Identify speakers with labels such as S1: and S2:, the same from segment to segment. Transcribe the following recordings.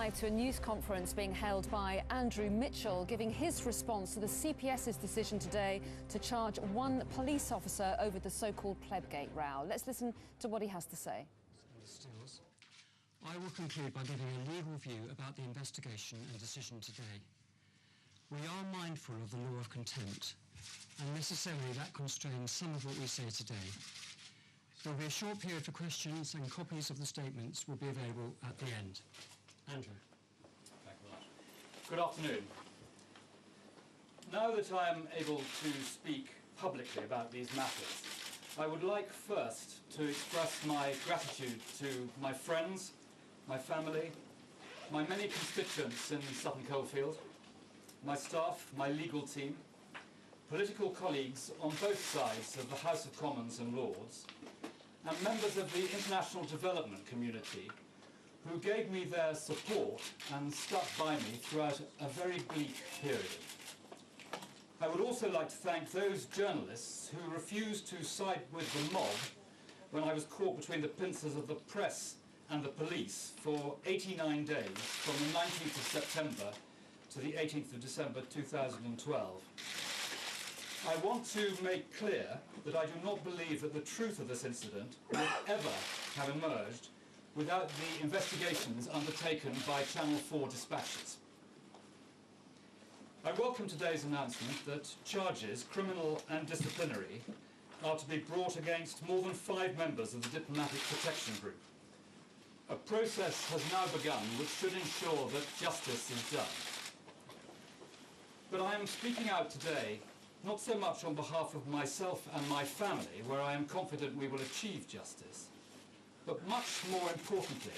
S1: live to a news conference being held by Andrew Mitchell, giving his response to the CPS's decision today to charge one police officer over the so-called Plebgate row. Let's listen to what he has to say.
S2: I will conclude by giving a legal view about the investigation and decision today. We are mindful of the law of contempt, and necessarily that constrains some of what we say today. There will be a short period for questions, and copies of the statements will be available at the end. Andrew.
S3: Thank you very much. Good afternoon. Now that I am able to speak publicly about these matters, I would like first to express my gratitude to my friends, my family, my many constituents in Sutton Coldfield, my staff, my legal team, political colleagues on both sides of the House of Commons and Lords, and members of the international development community who gave me their support and stuck by me throughout a very bleak period. I would also like to thank those journalists who refused to side with the mob when I was caught between the pincers of the press and the police for 89 days from the 19th of September to the 18th of December 2012. I want to make clear that I do not believe that the truth of this incident would ever have emerged without the investigations undertaken by Channel 4 dispatches. I welcome today's announcement that charges, criminal and disciplinary, are to be brought against more than 5 members of the Diplomatic Protection Group. A process has now begun which should ensure that justice is done. But I am speaking out today not so much on behalf of myself and my family, where I am confident we will achieve justice, but much more importantly,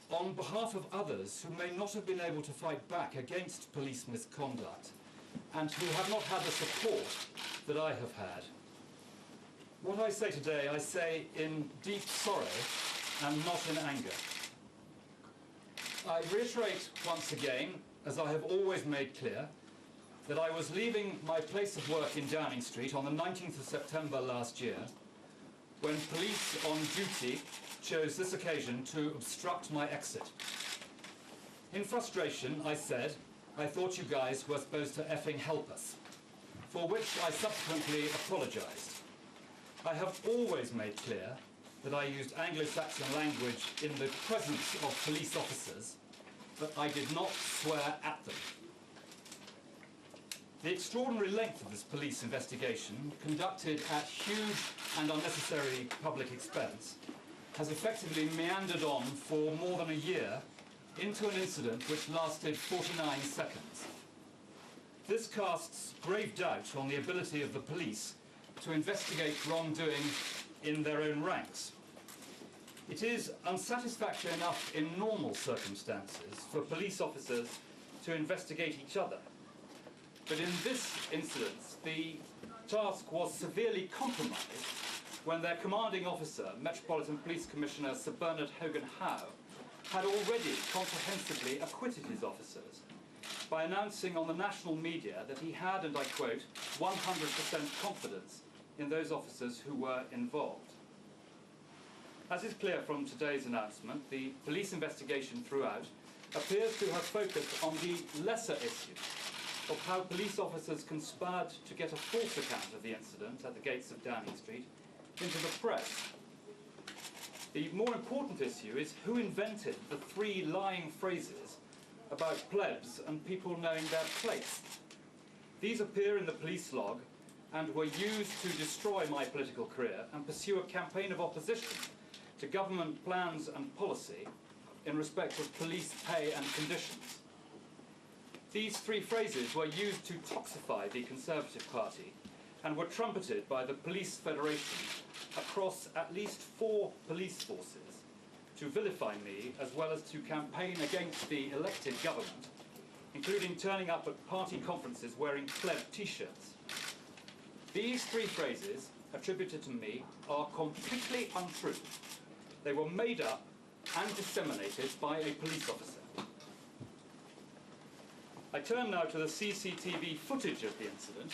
S3: on behalf of others who may not have been able to fight back against police misconduct and who have not had the support that I have had. What I say today, I say in deep sorrow and not in anger. I reiterate once again, as I have always made clear, that I was leaving my place of work in Downing Street on the 19th of September last year, when police on duty chose this occasion to obstruct my exit. In frustration, I said, I thought you guys were supposed to effing help us, for which I subsequently apologised. I have always made clear that I used Anglo-Saxon language in the presence of police officers, but I did not swear at them. The extraordinary length of this police investigation, conducted at huge and unnecessary public expense, has effectively meandered on for more than a year into an incident which lasted 49 seconds. This casts grave doubt on the ability of the police to investigate wrongdoing in their own ranks. It is unsatisfactory enough in normal circumstances for police officers to investigate each other. But in this incident, the task was severely compromised when their commanding officer, Metropolitan Police Commissioner Sir Bernard Hogan-Howe, had already comprehensively acquitted his officers by announcing on the national media that he had, and I quote, 100% confidence in those officers who were involved. As is clear from today's announcement, the police investigation throughout appears to have focused on the lesser issue of how police officers conspired to get a false account of the incident at the gates of Downing Street into the press. The more important issue is who invented the 3 lying phrases about plebs and people knowing their place. These appear in the police log and were used to destroy my political career and pursue a campaign of opposition to government plans and policy in respect of police pay and conditions. These 3 phrases were used to toxify the Conservative Party and were trumpeted by the Police Federation across at least 4 police forces to vilify me as well as to campaign against the elected government, including turning up at party conferences wearing pleb t-shirts. These 3 phrases attributed to me are completely untrue. They were made up and disseminated by a police officer. I turn now to the CCTV footage of the incident.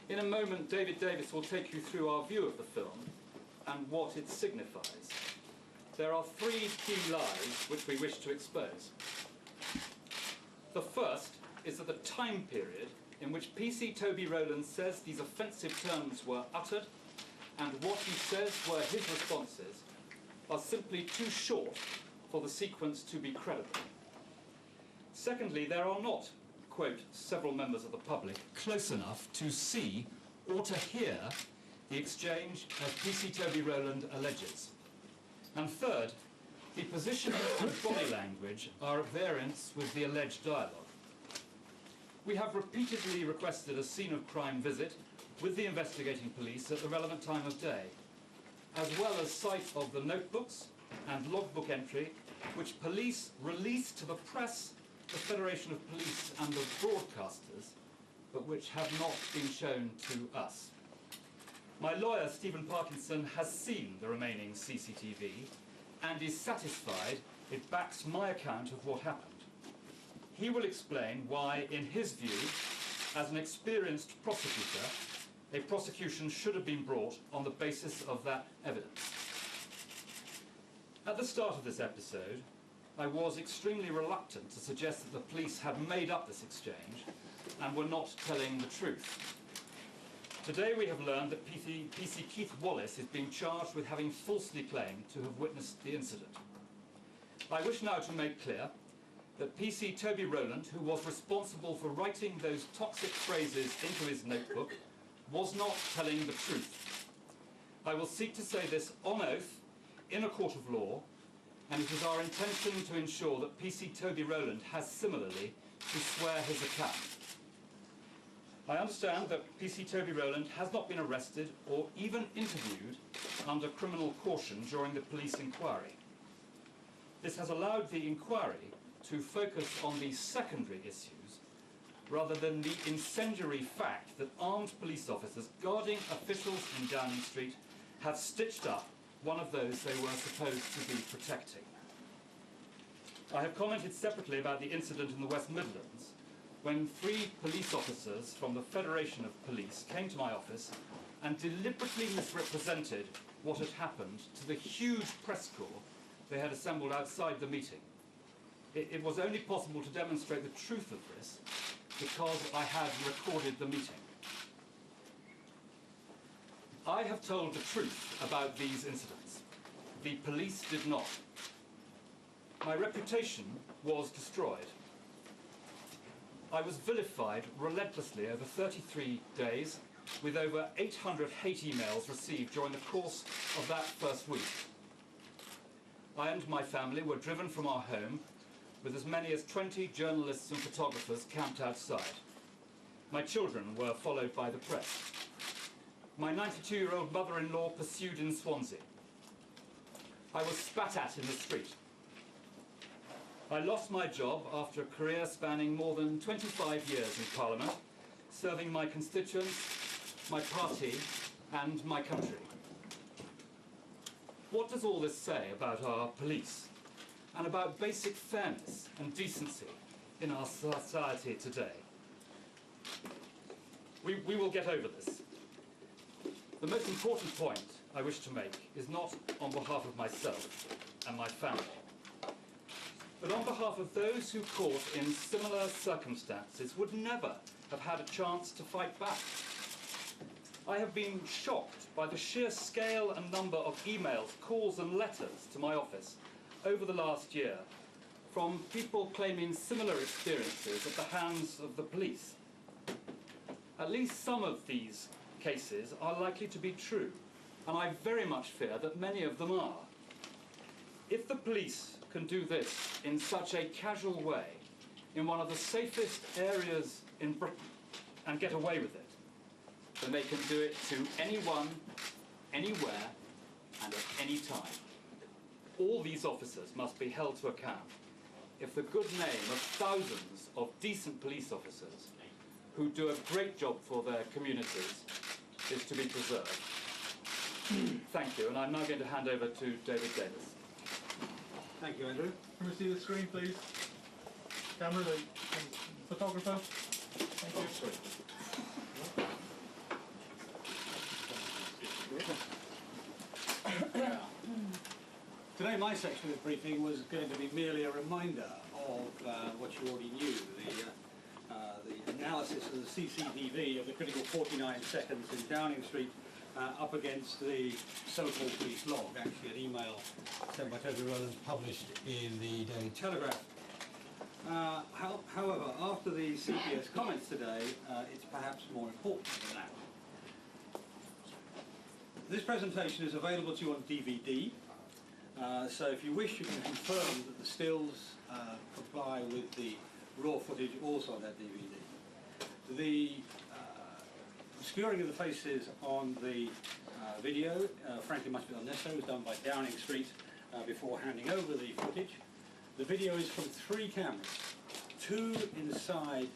S3: In a moment, David Davis will take you through our view of the film and what it signifies. There are 3 key lies which we wish to expose. at the time period in which PC Toby Rowland says these offensive terms were uttered, and what he says were his responses, are simply too short for the sequence to be credible. Secondly, there are not, quote, several members of the public close enough to see or to hear the exchange as PC Toby Rowland alleges. And third, the position and body language are at variance with the alleged dialogue. We have repeatedly requested a scene of crime visit with the investigating police at the relevant time of day, as well as sight of the notebooks and logbook entry which police released to the press, the Federation of Police and the broadcasters, but which have not been shown to us. My lawyer, Stephen Parkinson, has seen the remaining CCTV and is satisfied it backs my account of what happened. He will explain why, in his view, as an experienced prosecutor, a prosecution should have been brought on the basis of that evidence. At the start of this episode, I was extremely reluctant to suggest that the police had made up this exchange and were not telling the truth. Today we have learned that PC Keith Wallace is being charged with having falsely claimed to have witnessed the incident. I wish now to make clear that PC Toby Rowland, who was responsible for writing those toxic phrases into his notebook, was not telling the truth. I will seek to say this on oath in a court of law, and it is our intention to ensure that PC Toby Rowland has similarly to swear his account. I understand that PC Toby Rowland has not been arrested or even interviewed under criminal caution during the police inquiry. This has allowed the inquiry to focus on the secondary issues rather than the incendiary fact that armed police officers guarding officials in Downing Street have stitched up one of those they were supposed to be protecting. I have commented separately about the incident in the West Midlands when 3 police officers from the Federation of Police came to my office and deliberately misrepresented what had happened to the huge press corps they had assembled outside the meeting. It was only possible to demonstrate the truth of this because I had recorded the meeting. I have told the truth about these incidents. The police did not. My reputation was destroyed. I was vilified relentlessly over 33 days with over 800 hate emails received during the course of that first week. I and my family were driven from our home with as many as 20 journalists and photographers camped outside. My children were followed by the press. My 92-year-old mother-in-law pursued in Swansea. I was spat at in the street. I lost my job after a career spanning more than 25 years in Parliament, serving my constituents, my party, and my country. What does all this say about our police and about basic fairness and decency in our society today? We will get over this. The most important point I wish to make is not on behalf of myself and my family, but on behalf of those who caught in similar circumstances would never have had a chance to fight back. I have been shocked by the sheer scale and number of emails, calls and letters to my office over the last year from people claiming similar experiences at the hands of the police. At least some of these cases are likely to be true, and I very much fear that many of them are. If the police can do this in such a casual way, in one of the safest areas in Britain, and get away with it, then they can do it to anyone, anywhere, and at any time. All these officers must be held to account if the good name of thousands of decent police officers who do a great job for their communities is to be preserved. Thank you, and I'm now going to hand over to David Davis.
S4: Thank you, Andrew. Can we see the screen, please? Camera, the photographer. Thank you. Today, my section of the briefing was going to be merely a reminder of what you already knew,
S5: this as a CCTV of the critical 49 seconds in Downing Street up against the so-called police log, actually an email sent by Toby Rowlands published in the Daily Telegraph. However, after the CPS comments today, it's perhaps more important than that. This presentation is available to you on DVD, so if you wish you can confirm that the stills comply with the raw footage also on that DVD. The obscuring of the faces on the video, frankly must be unnecessary. It was done by Downing Street before handing over the footage. The video is from 3 cameras, 2 inside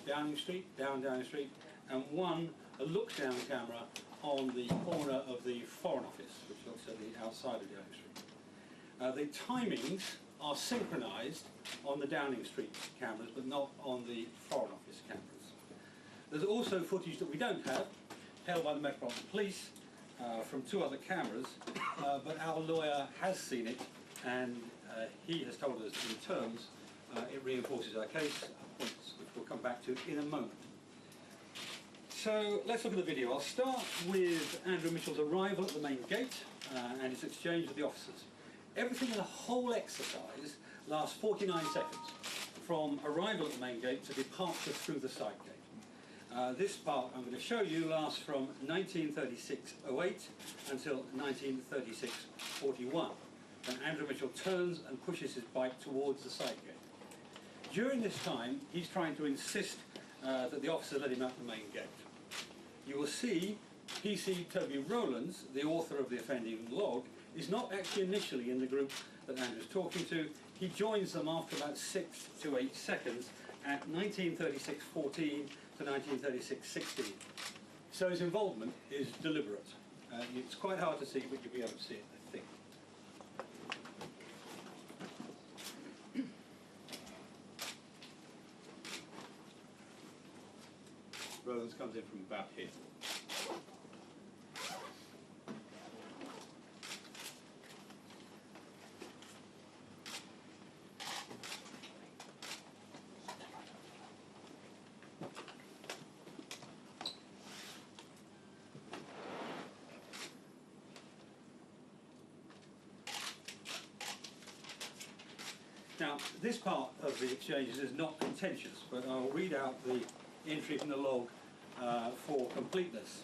S5: Downing Street, Downing Street, and 1 a look-down camera on the corner of the Foreign Office, which looks at the outside of Downing Street. The timings are synchronised on the Downing Street cameras, but not on the Foreign Office cameras. There's also footage that we don't have, held by the Metropolitan Police from 2 other cameras, but our lawyer has seen it, and he has told us in terms it reinforces our case, points which we'll come back to in a moment. So let's look at the video. I'll start with Andrew Mitchell's arrival at the main gate and his exchange with the officers. Everything in the whole exercise lasts 49 seconds, from arrival at the main gate to departure through the side gate. This part I'm going to show you lasts from 1936-08 until 1936-41. When Andrew Mitchell turns and pushes his bike towards the side gate. During this time, he's trying to insist that the officer let him out the main gate. You will see PC Toby Rowlands, the author of the offending log, is not actually initially in the group that Andrew's talking to. He joins them after about 6 to 8 seconds at 1936-14 to 1936-16. So his involvement is deliberate. It's quite hard to see, but you'll be able to see it, I think. Rowlands comes in from about here. Now, this part of the exchanges is not contentious, but I'll read out the entry from the log for completeness.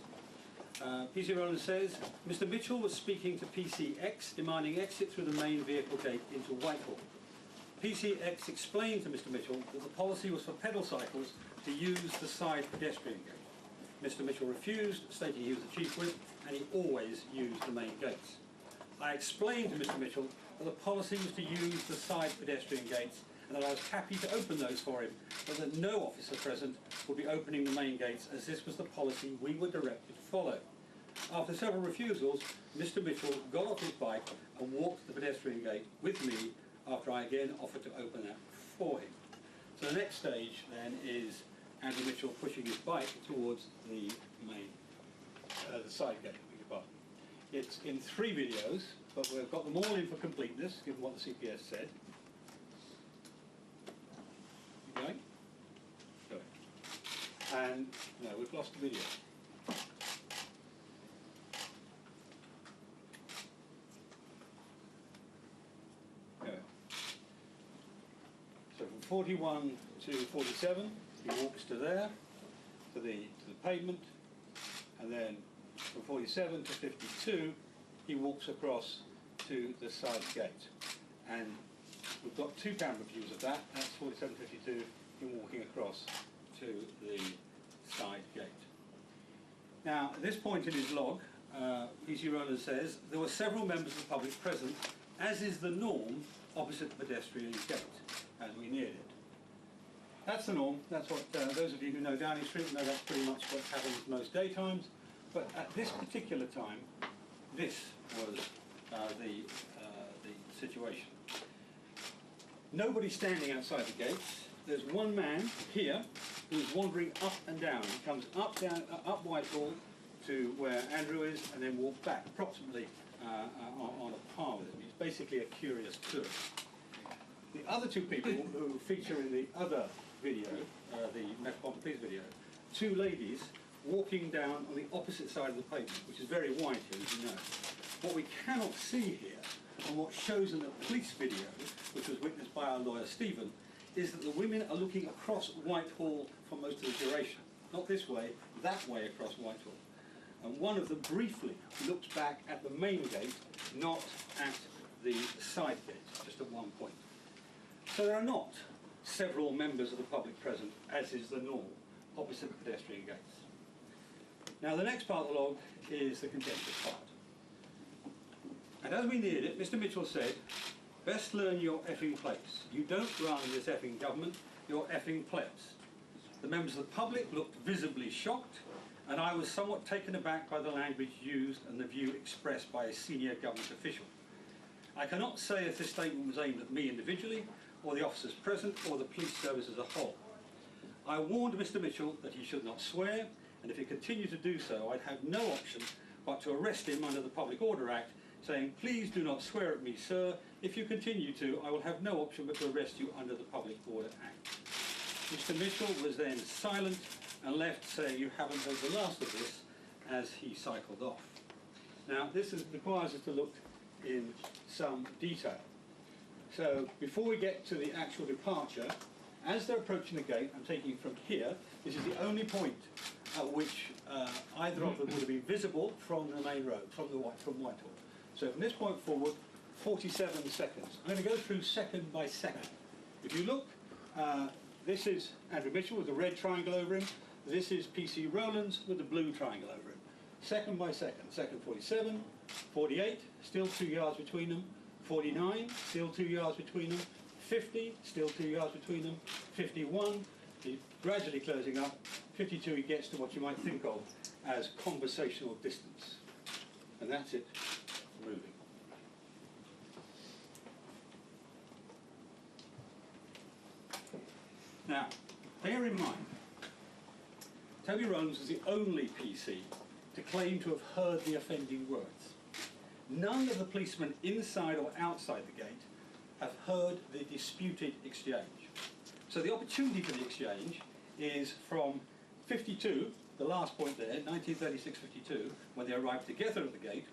S5: PC Rowlands says, Mr. Mitchell was speaking to PCX, demanding exit through the main vehicle gate into Whitehall. PCX explained to Mr. Mitchell that the policy was for pedal cycles to use the side pedestrian gate. Mr. Mitchell refused, stating he was the chief whip, and he always used the main gates. I explained to Mr. Mitchell that the policy was to use the side pedestrian gates and that I was happy to open those for him, but that no officer present would be opening the main gates as this was the policy we were directed to follow. After several refusals, Mr. Mitchell got off his bike and walked the pedestrian gate with me after I again offered to open that for him. So the next stage then is Andrew Mitchell pushing his bike towards the main, the side gate. It's in 3 videos, but we've got them all in for completeness, given what the CPS said. You going? Going. And, no, we've lost the video. Go. So from 41 to 47, he walks to there, to the pavement, and then from 47 to 52, he walks across to the side gate. And we've got 2 camera views of that. That's 47-52, him walking across to the side gate. Now, at this point in his log, PC Rowlands says, there were several members of the public present, as is the norm opposite the pedestrian gate, as we neared it. That's the norm. That's what, those of you who know Downing Street know that's pretty much what happens most daytimes. But at this particular time, this was the situation. Nobody standing outside the gates. There's one man here who's wandering up and down. He comes up up Whitehall to where Andrew is, and then walks back, approximately on a par with him. He's basically a curious tourist. The other 2 people who feature in the other video, the Metropolitan Police video, two ladies walking down on the opposite side of the pavement, which is very wide here, as you know. What we cannot see here, and what shows in the police video, which was witnessed by our lawyer Stephen, is that the women are looking across Whitehall for most of the duration. Not this way, that way across Whitehall. And one of them briefly looks back at the main gate, not at the side gate, just at one point. So there are not several members of the public present, as is the norm, opposite the pedestrian gates. Now the next part of the log is the contentious part. And as we neared it, Mr. Mitchell said, "Best learn your effing place. You don't run this effing government, you're effing plebs." The members of the public looked visibly shocked, and I was somewhat taken aback by the language used and the view expressed by a senior government official. I cannot say if this statement was aimed at me individually, or the officers present, or the police service as a whole. I warned Mr. Mitchell that he should not swear, and if he continued to do so, I'd have no option but to arrest him under the Public Order Act, saying, "Please do not swear at me, sir. If you continue to, I will have no option but to arrest you under the Public Order Act." Mr. Mitchell was then silent and left, saying, "You haven't heard the last of this," as he cycled off. Now, this requires us to look in some detail. So, before we get to the actual departure, as they're approaching the gate, I'm taking it from here, this is the only point at which either of them would have been visible from the main road, from Whitehall. So from this point forward, 47 seconds. I'm going to go through second by second. If you look, this is Andrew Mitchell with the red triangle over him. This is PC Rowlands with the blue triangle over him. Second by second. Second 47, 48, still 2 yards between them. 49, still 2 yards between them. 50, still 2 yards between them. 51, he's gradually closing up. 52, he gets to what you might think of as conversational distance. And that's it, moving. Now, bear in mind, Toby Rowlands was the only PC to claim to have heard the offending words. None of the policemen inside or outside the gate have heard the disputed exchange. So the opportunity for the exchange is from 52, the last point there, 1936-52, when they arrived together at the gate,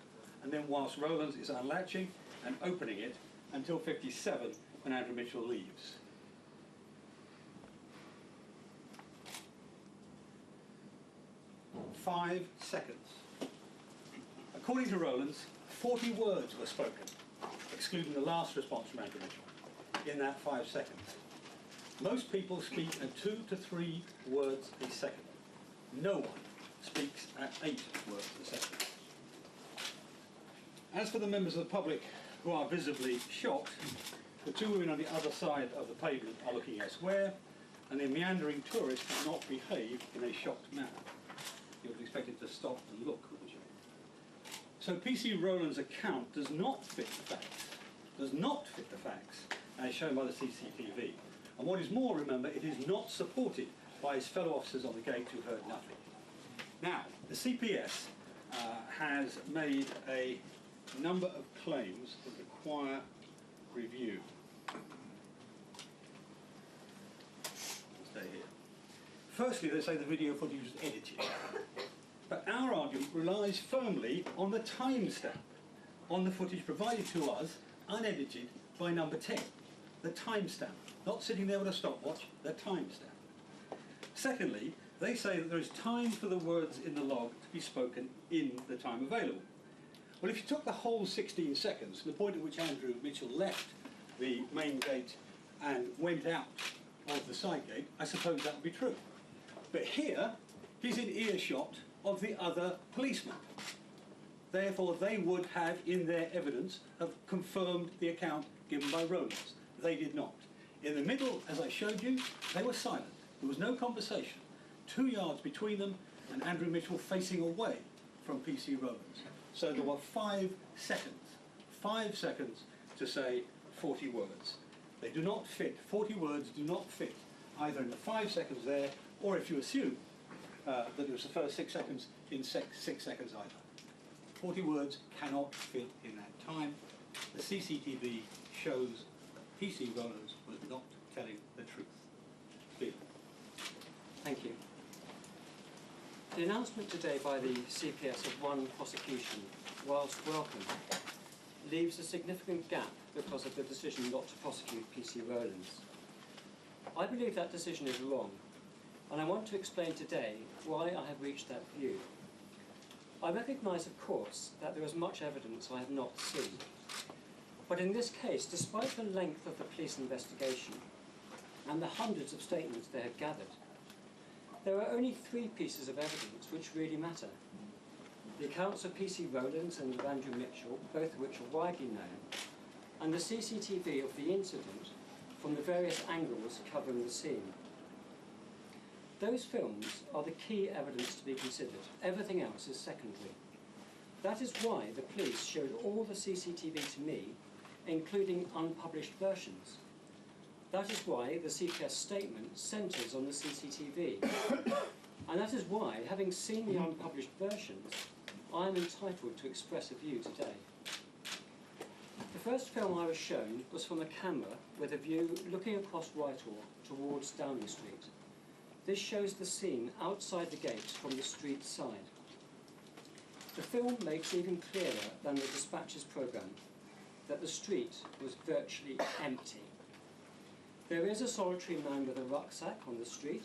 S5: and then whilst Rowlands is unlatching and opening it, until 57, when Andrew Mitchell leaves. "5 seconds. According to Rowlands, 40 words were spoken, excluding the last response from Andrew Mitchell, in that 5 seconds. Most people speak at 2 to 3 words a second. No one speaks at 8 words a second. As for the members of the public who are visibly shocked, the two women on the other side of the pavement are looking elsewhere, and the meandering tourist has not behaved in a shocked manner. You would expect him to stop and look, wouldn't you? So PC Rowland's account does not fit the facts, as shown by the CCTV. And what is more, remember, it is not supported by his fellow officers on the gate who heard nothing. Now, the CPS has made a number of claims that require review. Stay here. Firstly, they say the video footage was edited. But our argument relies firmly on the timestamp on the footage provided to us, unedited, by number 10. The timestamp. Not sitting there with a stopwatch, the timestamp. Secondly, they say that there is time for the words in the log to be spoken in the time available. Well, if you took the whole 16 seconds, the point at which Andrew Mitchell left the main gate and went out of the side gate, I suppose that would be true. But here, he's in earshot of the other policemen. Therefore, they would have, in their evidence, have confirmed the account given by Rowlands. They did not. In the middle, as I showed you, they were silent. There was no conversation. 2 yards between them and Andrew Mitchell facing away from PC Rowlands. So there were 5 seconds. 5 seconds to say 40 words. They do not fit. 40 words do not fit either in the 5 seconds there, or if you assume that it was the first 6 seconds, in 6 seconds either. 40 words cannot fit in that time. The CCTV shows that PC Rowlands was not telling the truth.
S2: The announcement today by the CPS of one prosecution, whilst welcome, leaves a significant gap because of the decision not to prosecute PC Rowlands. I believe that decision is wrong, and I want to explain today why I have reached that view. I recognise, of course, that there is much evidence I have not seen. But in this case, despite the length of the police investigation and the hundreds of statements they have gathered, there are only 3 pieces of evidence which really matter. The accounts of PC Rowlands and of Andrew Mitchell, both of which are widely known, and the CCTV of the incident from the various angles covering the scene. Those films are the key evidence to be considered. Everything else is secondary. That is why the police showed all the CCTV to me, including unpublished versions. That is why the CPS statement centres on the CCTV. And that is why, having seen the unpublished versions, I am entitled to express a view today. The first film I was shown was from a camera with a view looking across Whitehall towards Downing Street. This shows the scene outside the gates from the street side. The film makes even clearer than the Dispatches programme that the street was virtually empty. There is a solitary man with a rucksack on the street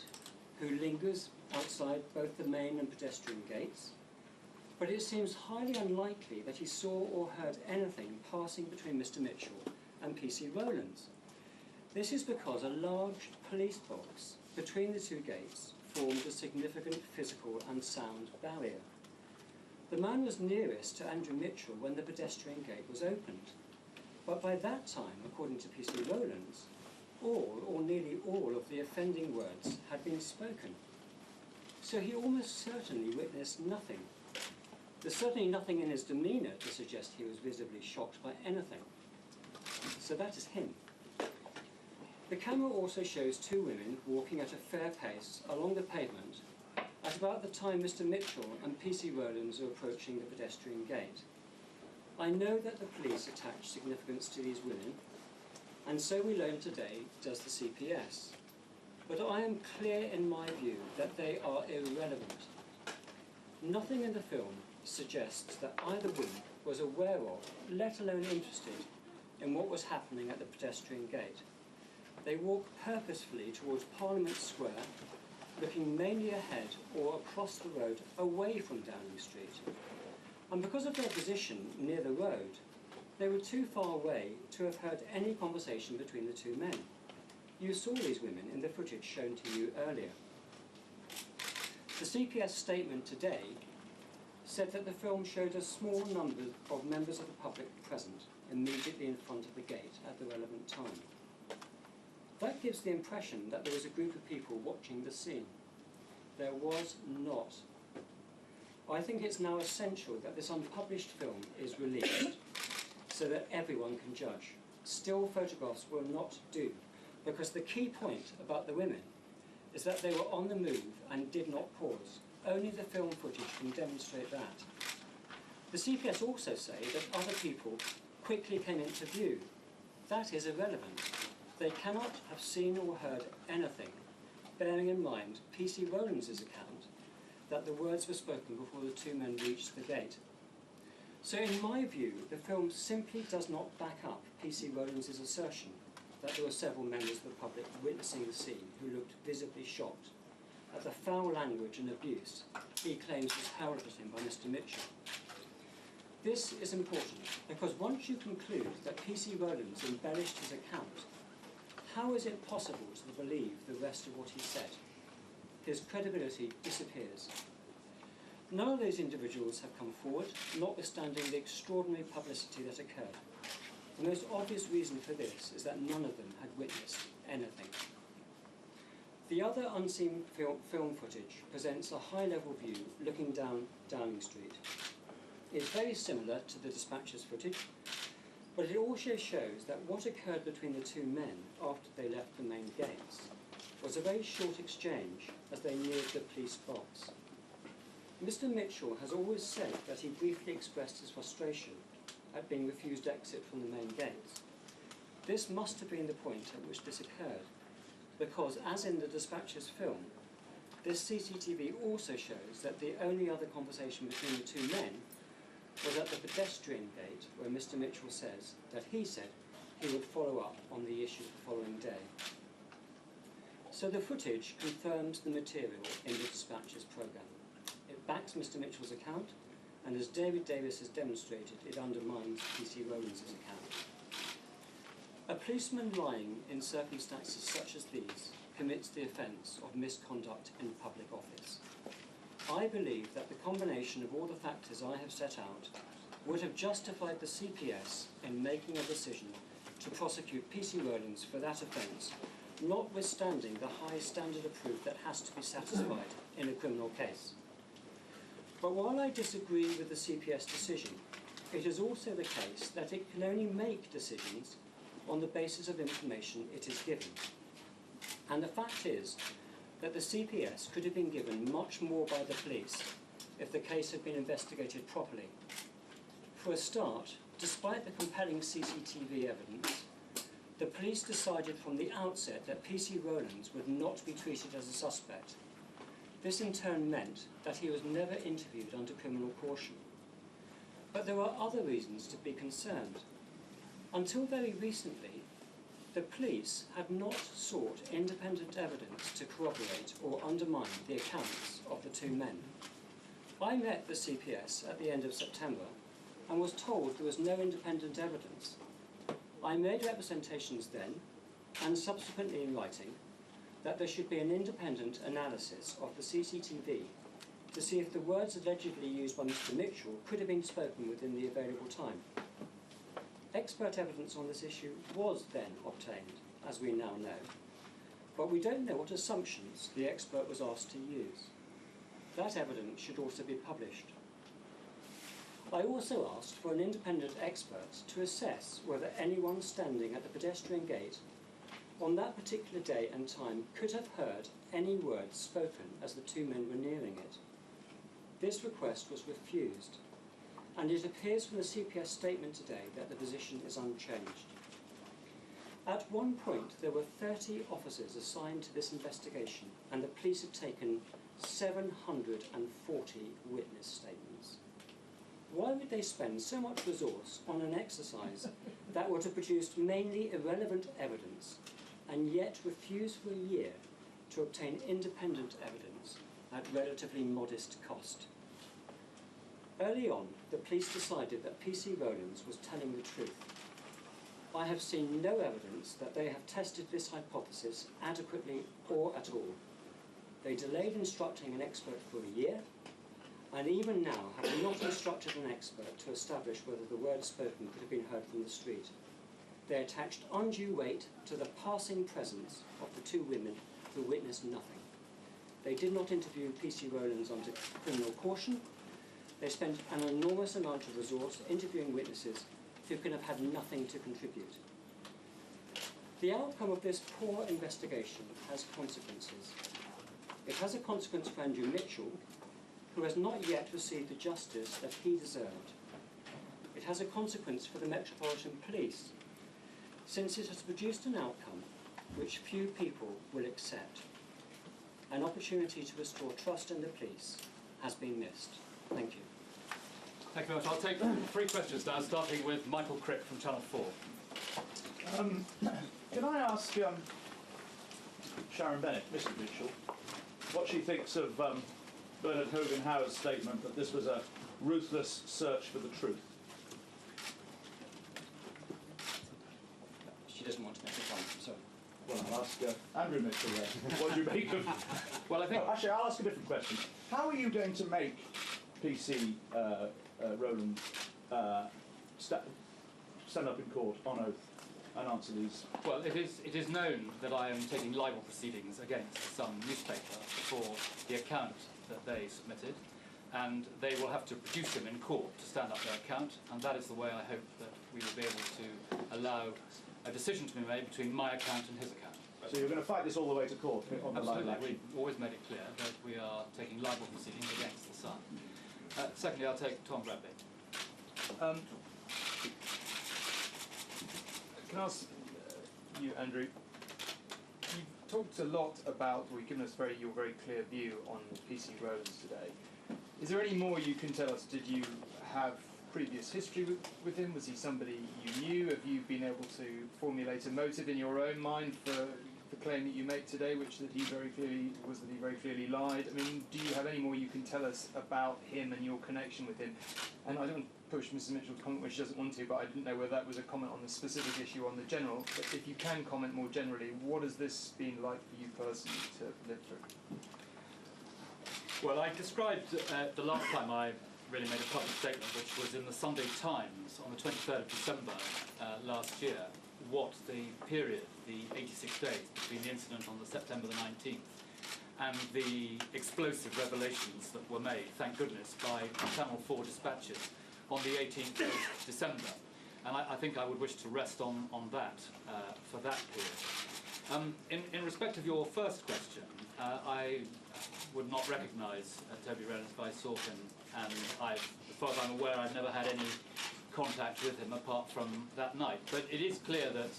S2: who lingers outside both the main and pedestrian gates, but it seems highly unlikely that he saw or heard anything passing between Mr. Mitchell and PC Rowlands. This is because a large police box between the 2 gates formed a significant physical and sound barrier. The man was nearest to Andrew Mitchell when the pedestrian gate was opened, but by that time, according to PC Rowlands, all or nearly all of the offending words had been spoken. So he almost certainly witnessed nothing. There's certainly nothing in his demeanour to suggest he was visibly shocked by anything. So that is him. The camera also shows 2 women walking at a fair pace along the pavement at about the time Mr. Mitchell and PC Rowlands are approaching the pedestrian gate. I know that the police attach significance to these women, and so we learn today does the CPS. But I am clear in my view that they are irrelevant. Nothing in the film suggests that either woman was aware of, let alone interested, in what was happening at the pedestrian gate. They walk purposefully towards Parliament Square, looking mainly ahead or across the road away from Downing Street. And because of their position near the road, they were too far away to have heard any conversation between the 2 men. You saw these women in the footage shown to you earlier. The CPS statement today said that the film showed a small number of members of the public present immediately in front of the gate at the relevant time. That gives the impression that there was a group of people watching the scene. There was not. I think it's now essential that this unpublished film is released so that everyone can judge. Still photographs will not do, because the key point about the women is that they were on the move and did not pause. Only the film footage can demonstrate that. The CPS also say that other people quickly came into view. That is irrelevant. They cannot have seen or heard anything, bearing in mind PC Rowlands' account that the words were spoken before the 2 men reached the gate. So in my view, the film simply does not back up PC Rowlands' assertion that there were several members of the public witnessing the scene who looked visibly shocked at the foul language and abuse he claims was hurled at him by Mr. Mitchell. This is important because once you conclude that PC Rowlands embellished his account, how is it possible to believe the rest of what he said? His credibility disappears. None of those individuals have come forward, notwithstanding the extraordinary publicity that occurred. The most obvious reason for this is that none of them had witnessed anything. The other unseen film footage presents a high-level view looking down Downing Street. It's very similar to the Dispatches footage, but it also shows that what occurred between the 2 men after they left the main gates was a very short exchange as they neared the police box. Mr. Mitchell has always said that he briefly expressed his frustration at being refused exit from the main gates. This must have been the point at which this occurred, because as in the Dispatches film,
S6: This CCTV also shows that the only other conversation between the two men was at the pedestrian gate, where Mr. Mitchell says that he said he would follow up on the issue the following day. So the footage confirms the material in the Dispatch's programme. It backs Mr. Mitchell's account, and as David Davis has demonstrated, it undermines PC Rowlands' account. A policeman lying in circumstances such as these commits the offence of misconduct in public office. I believe that the combination of all the factors I have set out would have justified the CPS in making a decision to prosecute PC Rowlands for that offence, notwithstanding the high standard of proof that has to be satisfied in a criminal case. But while I disagree with the CPS decision, it is also the case that it can only make decisions on the basis of information it is given. And the fact is that the CPS could have been given much more by the police if the case had been investigated properly. For a start, despite the compelling CCTV evidence, the police decided from the outset that PC Rowlands would not be treated as a suspect. This in turn meant that he was never interviewed under criminal caution. But there are other reasons to be concerned. Until very recently, the police had not sought independent evidence to corroborate or undermine the accounts of the two men. I met the CPS at the end of September and was told there was no independent evidence. I made representations then, and subsequently in writing, that there should be an independent analysis of the CCTV to see if the words allegedly used by Mr. Mitchell could have been spoken within the available time. Expert evidence on this issue was then obtained, as we now know, but we don't know what assumptions the expert was asked to use. That evidence should also be published. I also asked for an independent expert to assess whether anyone standing at the pedestrian gate on that particular day and time could have heard any words spoken as the two men were nearing it. This request was refused, and it appears from the CPS statement today that the position is unchanged. At one point, there were 30 officers assigned to this investigation, and the police had taken 740 witness statements. Why would they spend so much resource on an exercise that would have produced mainly irrelevant evidence, and yet refuse for a year to obtain independent evidence at relatively modest cost? Early on, the police decided that PC Rowlands was telling the truth. I have seen no evidence that they have tested this hypothesis adequately or at all. They delayed instructing an expert for a year, and even now have not instructed an expert to establish whether the words spoken could have been heard from the street. They attached undue weight to the passing presence of the two women who witnessed nothing. They did not interview PC Rowlands under criminal caution. They spent an enormous amount of resource interviewing witnesses who can have had nothing to contribute. The outcome of this poor investigation has consequences. It has a consequence for Andrew Mitchell, who has not yet received the justice that he deserved. It has a consequence for the Metropolitan Police, since it has produced an outcome which few people will accept. An opportunity to restore trust in the police has been missed. Thank you.
S3: Thank you very much. I'll take 3 questions now, starting with Michael Crick from Channel 4.
S4: Can I ask Sharon Bennett, Mr. Mitchell, what she thinks of Bernard Hogan-Howard's statement that this was a ruthless search for the truth?
S6: She doesn't want to make a point, sorry.
S4: Well, I'll ask Andrew Mitchell then. What do you make of...
S3: Well, I think...
S4: No, actually, I'll ask a different question. How are you going to make PC Rowland stand up in court on oath and answer these?
S3: Well, it is known that I am taking libel proceedings against some newspaper for the account that they submitted, and they will have to produce him in court to stand up their account, and that is the way I hope that we will be able to allow a decision to be made between my account and his account.
S4: So you're going to fight this all the way to court on the live
S3: Absolutely.
S4: election?
S3: We've always made it clear that we are taking libel proceedings against the Sun. Secondly, I'll take Tom Bradley.
S7: Can I ask you, Andrew, you talked a lot about, or you've given us your very clear view on PC Rowlands today. Is there any more you can tell us? Did you have previous history with him? Was he somebody you knew? Have you been able to formulate a motive in your own mind for the claim that you make today, which that he very clearly lied? I mean, do you have any more you can tell us about him and your connection with him? And I don't push Mrs. Mitchell to comment when she doesn't want to, but I didn't know whether that was a comment on the specific issue on the general. But if you can comment more generally, what has this been like for you personally to live through?
S3: Well, I described the last time I really made a public statement, which was in the Sunday Times on the 23rd of December last year, what the period, the 86 days between the incident on the September the 19th and the explosive revelations that were made, thank goodness, by Channel 4 dispatches on the 18th of December. And I think I would wish to rest on that for that period. In respect of your first question, I would not recognise Toby Rowlands if I saw him, and as far as I'm aware, I've never had any contact with him apart from that night. But it is clear that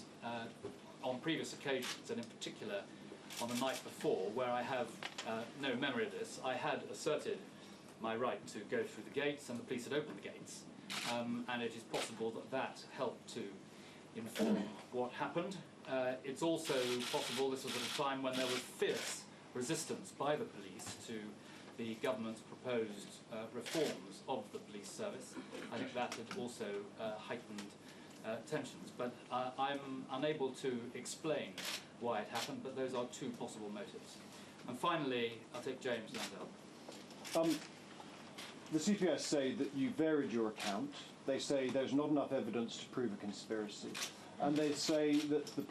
S3: on previous occasions, and in particular on the night before, where I have no memory of this, I had asserted my right to go through the gates, and the police had opened the gates. And it is possible that that helped to inform what happened. It's also possible this was at a time when there was fierce resistance by the police to the government's proposed reforms of the police service. I think that had also heightened tensions. But I'm unable to explain why it happened, but those are two possible motives. And finally, I'll take James Landell.
S8: The CPS say that you varied your account. They say there's not enough evidence to prove a conspiracy. And they say that the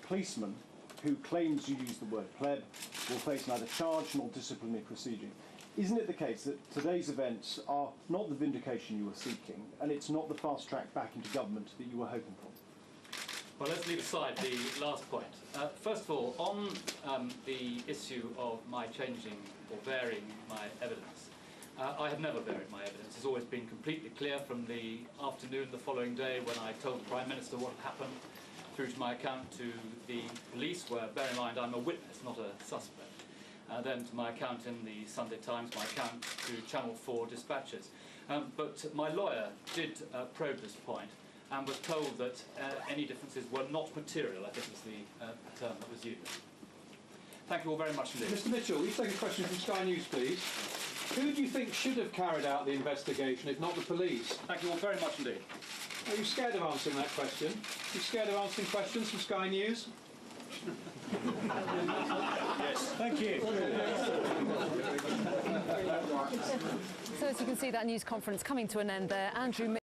S8: policeman, who claims you used the word pleb will face neither charge nor disciplinary proceeding. Isn't it the case that today's events are not the vindication you were seeking, and it's not the fast track back into government that you were hoping for?
S3: Well, let's leave aside the last point. First of all, on the issue of my changing or varying my evidence, I have never varied my evidence. It's always been completely clear from the afternoon the following day when I told the Prime Minister what had happened, through to my account to the police, where, bear in mind, I'm a witness, not a suspect. Then to my account in the Sunday Times, my account to Channel 4 dispatches. But my lawyer did probe this point and was told that any differences were not material, I think was the term that was used. Thank you all very much indeed.
S9: Mr. Mitchell, will you take a question from Sky News, please? Who do you think should have carried out the investigation, if not the police?
S3: Thank you all very much indeed.
S9: Are you scared of answering that question? Are you scared of answering questions from Sky News?
S5: Yes. Thank you.
S1: So as you can see, that news conference coming to an end there. Andrew